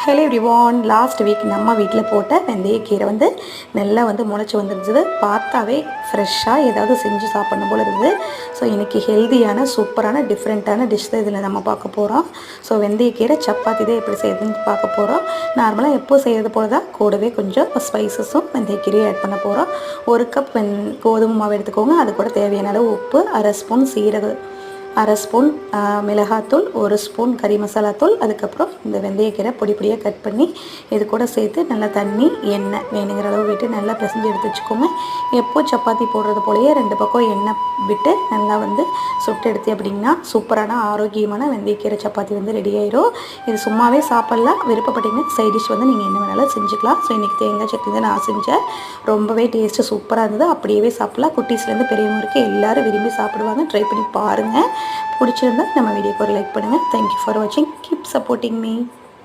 Hello everyone, last week நம்ம வீட்டில் போட்ட வெந்தயக்கீரை நல்லா முளைச்சி வந்துருந்தது. பார்த்தாவே ஃப்ரெஷ்ஷாக ஏதாவது செஞ்சு சாப்பிடணும் போல் இருந்தது. ஸோ இன்றைக்கி ஹெல்த்தியான சூப்பரான டிஃப்ரெண்ட்டான டிஷ் தான் இதில் நம்ம பார்க்க போகிறோம். ஸோ வெந்தயக்கீரை சப்பாத்தி தான் எப்படி செய்யுதுன்னு பார்க்க போகிறோம். நார்மலாக எப்போ செய்கிறது போல தான், கூடவே கொஞ்சம் ஸ்பைசஸும் வெந்தயக்கீரையும் ஆட் பண்ண போகிறோம். 1 கப் கோதுமை மாவு எடுத்துக்கோங்க. அது கூட தேவையான அளவு உப்பு, 1/2 ஸ்பூன் சீரகம், 1/2 ஸ்பூன் மிளகாத்தூள், 1 ஸ்பூன் கறி மசாலாத்தூள், அதுக்கப்புறம் இந்த வெந்தயக்கீரை பொடி பொடியாக கட் பண்ணி இது கூட சேர்த்து நல்லா தண்ணி, எண்ணெய் வேணுங்கிற அளவு விட்டு நல்லா பிசைஞ்சு எடுத்து வச்சுக்கோங்க. எப்போது சப்பாத்தி போடுறது போலயே 2 பக்கம் எண்ணெய் விட்டு நல்லா சுட்டு எடுத்து அப்படின்னா சூப்பரான ஆரோக்கியமான வெந்தயக்கீரை சப்பாத்தி ரெடி ஆயிடும். இது சும்மாவே சாப்பிட்லாம். விருப்பப்பட்டீங்கன்னா சைட் டிஷ் நீங்கள் என்ன வேணாலும் செஞ்சுக்கலாம். ஸோ இன்றைக்கி தேங்காய் சட்னி தான் நான் செஞ்சேன். ரொம்பவே டேஸ்ட்டு சூப்பராக இருந்தது. அப்படியே சாப்பிட்லாம். குட்டீஸ்லேருந்து பெரியவங்க வரைக்கும் எல்லோரும் விரும்பி சாப்பிடுவாங்க. ட்ரை பண்ணி பாருங்கள். பிடிச்சிருந்தா நம்ம வீடியோக்கு ஒரு லைக் பண்ணுங்கள். தேங்க்யூ ஃபார் வாட்சிங். Keep supporting me.